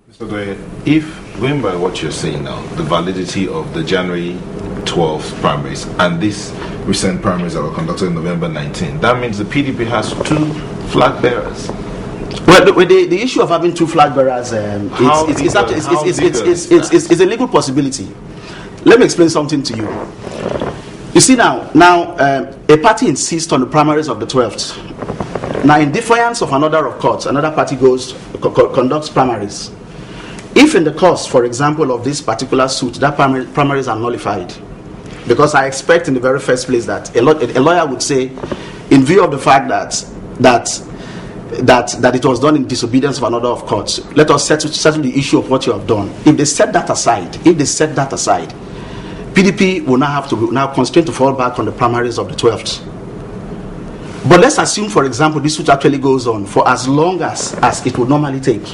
Mr. Douye, if going by what you're saying now, the validity of the January 12th primaries and these recent primaries that were conducted in November 19, that means the PDP has two flag bearers. Well, the issue of having two flag bearers it's a legal possibility. Let me explain something to you. You see now, a party insists on the primaries of the 12th. Now, in defiance of an order of court, another party conducts primaries. If in the course, for example, of this particular suit, that primaries are nullified, because I expect in the very first place that a lawyer would say, in view of the fact that it was done in disobedience of an order of court, let us settle the issue of what you have done. If they set that aside, PDP will now have to constrain to fall back on the primaries of the 12th. But let's assume, for example, this suit actually goes on for as long as it would normally take.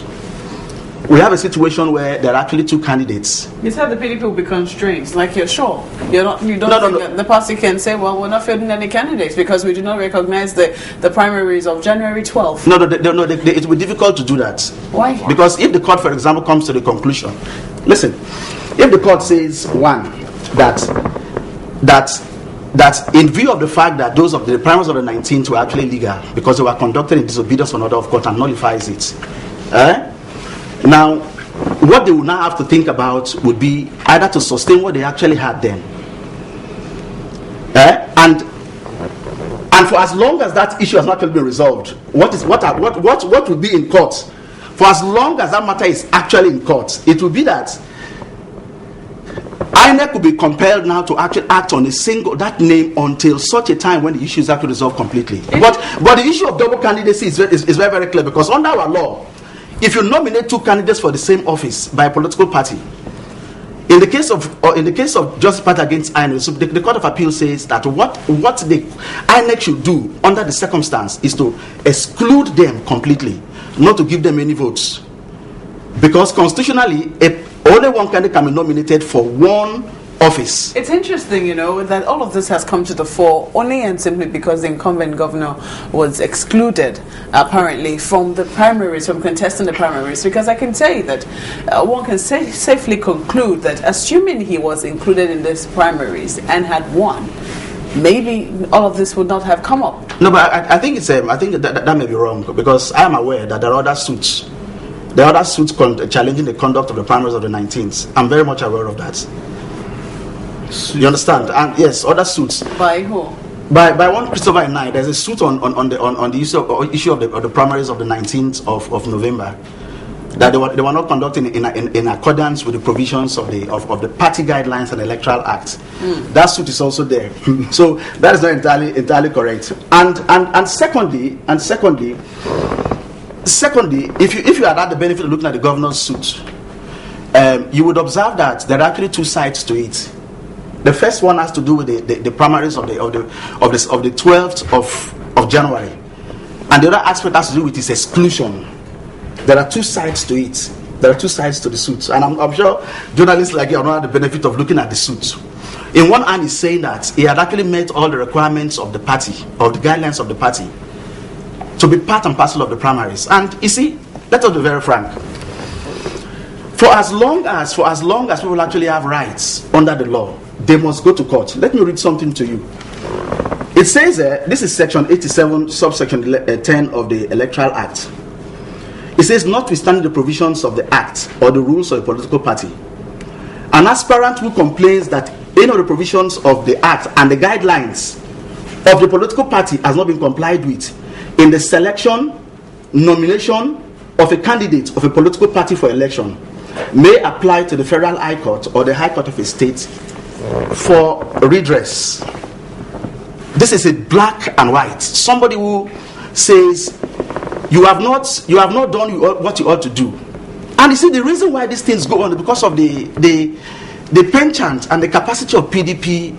We have a situation where there are actually two candidates. You said the PDP will be constrained. Like, you're sure? You don't think that the party can say, well, we're not fielding any candidates because we do not recognize the primaries of January 12th? No, it will be difficult to do that. Why? Because if the court, for example, comes to the conclusion, listen, if the court says, one, that in view of the fact that those of the primaries of the 19th were actually legal because they were conducted in disobedience of an order of court and nullifies it, now, what they will now have to think about would be either to sustain what they actually had then, and for as long as that issue has not actually been resolved, what will be in court? For as long as that matter is actually in court, it will be that INEC will be compelled now to actually act on that name until such a time when the issue is actually resolved completely. But the issue of double candidacy is very, very clear, because under our law, if you nominate two candidates for the same office by a political party, in the case of Justice Party against INEC, so the Court of Appeal says that what the INEC should do under the circumstance is to exclude them completely, not to give them any votes, because constitutionally, only one candidate can be nominated for one office. It's interesting, that all of this has come to the fore only and simply because the incumbent governor was excluded, apparently, from the primaries, from contesting the primaries. Because I can say that one can safely conclude that, assuming he was included in these primaries and had won, maybe all of this would not have come up. No, but I think that may be wrong, because I am aware that there are other suits. There are other suits challenging the conduct of the primaries of the 19th. I'm very much aware of that. You understand? And yes, other suits. By who? By one Christopher and I. There's a suit on the issue of the primaries of the 19th of November, that they were not conducted in accordance with the provisions of the Party Guidelines and Electoral Act. That suit is also there. So that is not entirely correct. And secondly, if you had had the benefit of looking at the governor's suit, you would observe that there are actually two sides to it. The first one has to do with the primaries of the 12th of January, and the other aspect has to do with its exclusion. There are two sides to it. There are two sides to the suit, and I'm sure journalists like you have not had the benefit of looking at the suit. In one hand, he's saying that he had actually met all the requirements of the party, of the guidelines of the party, to be part and parcel of the primaries. And you see, let us be very frank. For as long as people actually have rights under the law, they must go to court. Let me read something to you. It says, this is section 87, subsection 10 of the Electoral Act. It says, notwithstanding the provisions of the Act or the rules of a political party, an aspirant who complains that any of the provisions of the Act and the guidelines of the political party has not been complied with in the selection, nomination of a candidate of a political party for election may apply to the Federal High Court or the High Court of a state for redress. This is a black and white. Somebody who says you have not done what you ought to do. And you see, the reason why these things go on is because of the penchant and the capacity of PDP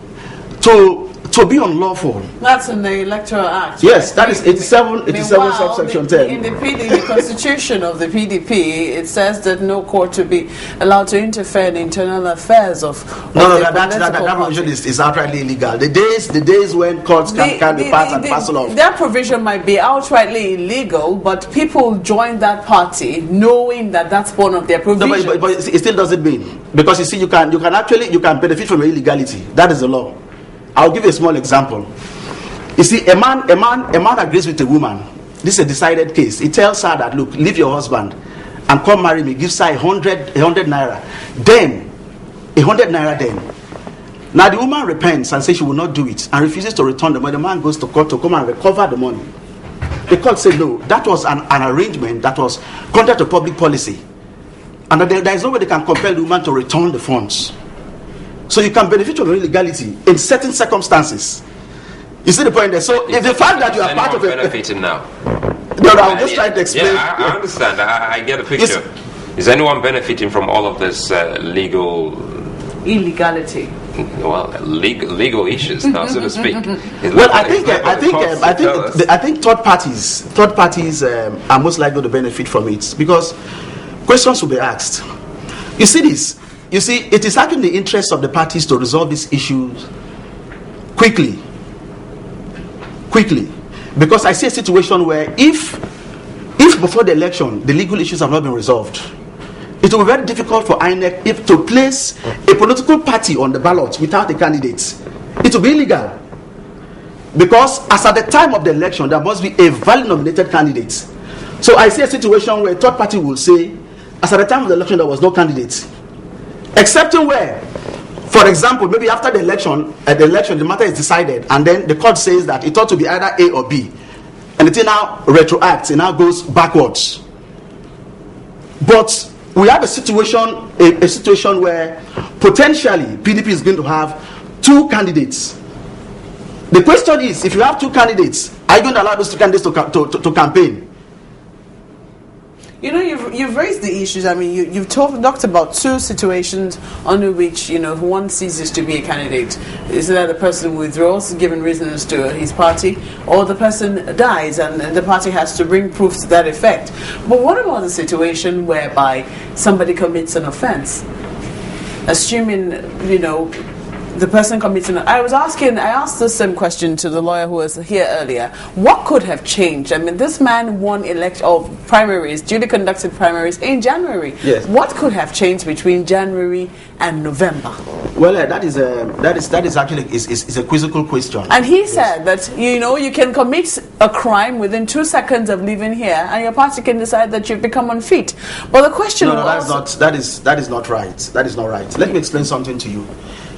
to to be unlawful. That's in the Electoral Act. Yes, that is 87 subsection 10. In the constitution of the PDP, it says that no court to be allowed to interfere in internal affairs of that provision is outrightly illegal. The days when courts can be part and parcel of. That provision might be outrightly illegal, but people join that party knowing that that's one of their provisions. No, but it still doesn't mean, because you see, you can benefit from illegality. That is the law. I'll give you a small example. You see, a man agrees with a woman. This is a decided case. He tells her that, look, leave your husband and come marry me. Gives her 100 naira. Then, 100 naira then. Now the woman repents and says she will not do it and refuses to return the money. The man goes to court to come and recover the money. The court said no, that was an arrangement that was contrary to public policy. And that there is no way they can compel the woman to return the funds. So you can benefit from illegality in certain circumstances. You see the point there? So if the fact that you are part of it... benefiting now? No, I'm just trying to explain. Yeah, I understand. I get a picture. Is anyone benefiting from all of this legal... illegality? Well, legal issues, now, so to speak. Well, I think third parties are most likely to benefit from it, because questions will be asked. You see this? You see, it is actually in the interest of the parties to resolve these issues quickly, because I see a situation where if before the election the legal issues have not been resolved, it will be very difficult for INEC to place a political party on the ballot without a candidate. It will be illegal, because as at the time of the election there must be a valid nominated candidate. So I see a situation where a third party will say, as at the time of the election there was no candidate, excepting where, for example, maybe after the election, the matter is decided, and then the court says that it ought to be either A or B, and it now retroacts, it now goes backwards. But we have a situation where potentially PDP is going to have two candidates. The question is, if you have two candidates, are you going to allow those two candidates to campaign? You know, you've raised the issues. I mean, you've talked about two situations under which, one ceases to be a candidate. Is that the person withdraws, given reasons to his party, or the person dies and the party has to bring proof to that effect. But what about the situation whereby somebody commits an offense? Assuming, the person commits an... I asked the same question to the lawyer who was here earlier. What could have changed? I mean, this man won primaries, duly conducted primaries in January. Yes. What could have changed between January and November? Well, that is actually is a quizzical question. And he said that you can commit a crime within 2 seconds of leaving here, and your party can decide that you've become unfit. But the question that is not right. That is not right. Let me explain something to you.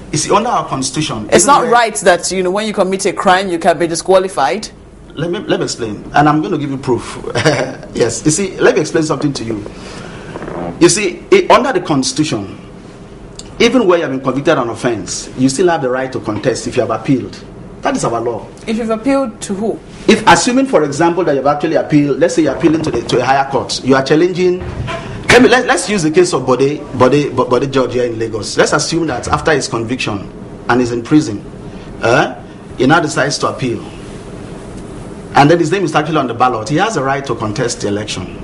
You see, under our constitution, it's not right that when you commit a crime you can be disqualified. Let me explain, and I'm going to give you proof. Yes, you see, let me explain something to you. You see, under the constitution, even where you have been convicted on offense, you still have the right to contest if you have appealed. That is our law. If you've appealed to who? If, assuming, for example, that you've actually appealed, let's say you're appealing to a higher court, you are challenging. Let's use the case of Bode George here in Lagos. Let's assume that after his conviction and he's in prison, he now decides to appeal, and then his name is actually on the ballot. He has a right to contest the election.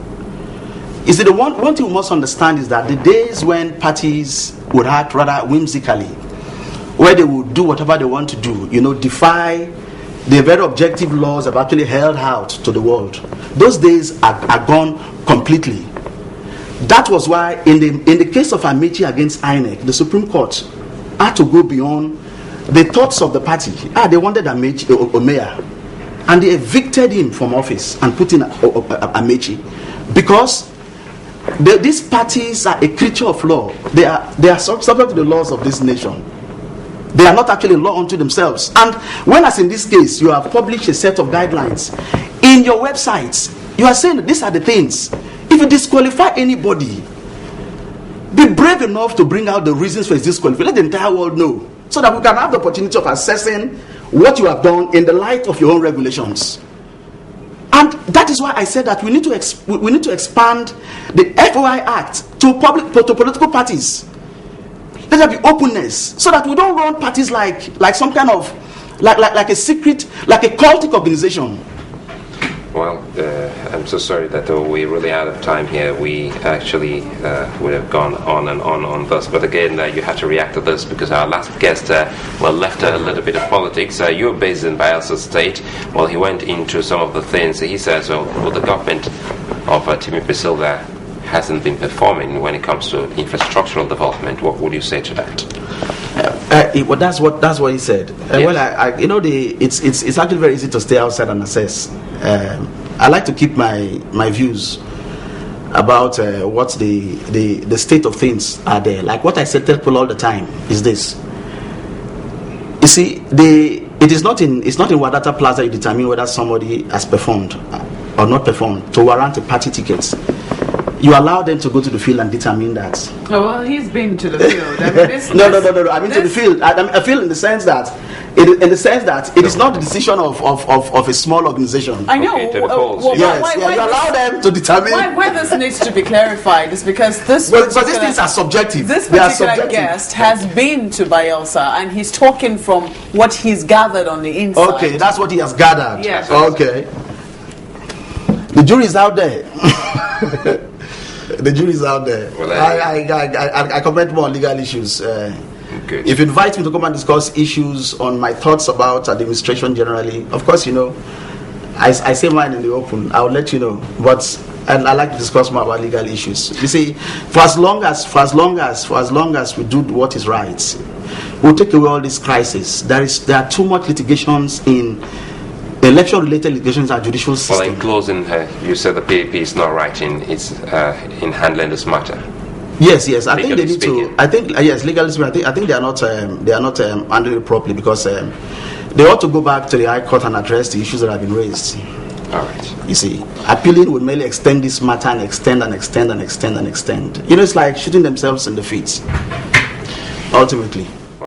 You see, the one thing we must understand is that the days when parties would act rather whimsically, where they would do whatever they want to do, defy the very objective laws have actually held out to the world, those days are gone completely. That was why in the case of Amechi against INEC, the Supreme Court had to go beyond the thoughts of the party. They wanted Omeya, and they evicted him from office and put in Amechi, because these parties are a creature of law. They are subject to the laws of this nation. They are not actually law unto themselves. And when, as in this case, you have published a set of guidelines in your websites, you are saying that these are the things. If you disqualify anybody, be brave enough to bring out the reasons for his disqualification. Let the entire world know, so that we can have the opportunity of assessing what you have done in the light of your own regulations. And that is why I said that we need to expand the FOI Act to political parties. Let there be openness, so that we don't run parties like some kind of like a secret, like a cultic organization. Well, I'm so sorry that we're really out of time here. We actually would have gone on this, but again, you had to react to this because our last guest left a little bit of politics. You're based in Bayelsa State. Well, he went into some of the things. He says, well, the government of Timothy Silva hasn't been performing when it comes to infrastructural development. What would you say to that? Well, that's what he said. Yes. Well, it's actually very easy to stay outside and assess. I like to keep my views about what the state of things are there. Like what I said to people all the time is this. You see, it's not in Wadata Plaza you determine whether somebody has performed or not performed to warrant a party ticket. You allow them to go to the field and determine that. Oh, well, he's been to the field. I mean, No. I mean to the field. I feel in the sense that it is not the decision of a small organization. I know. Okay, to the polls. Yes, you allow them to determine. Why this needs to be clarified is because this. Well, so these things are subjective. This They are particular subjective. guest has been to Bayelsa and he's talking from what he's gathered on the inside. Okay, that's what he has gathered. Yes. Okay. The jury is out there. The jury is out there. Well, I comment more on legal issues. Good. If you invite me to come and discuss issues on my thoughts about administration generally, of course, I say mine in the open. I'll let you know. But I like to discuss more about legal issues. You see, for as long as we do what is right, we'll take away all these crises. There are too much litigations in election-related litigations and judicial system. Well, in closing, you said the PDP is not right in handling this matter. Yes. I think they Legally need speaking. to. I think yes, legally speaking, I think they are not handling it properly because they ought to go back to the High Court and address the issues that have been raised. All right. You see, appealing would merely extend this matter and extend. It's like shooting themselves in the feet. Ultimately.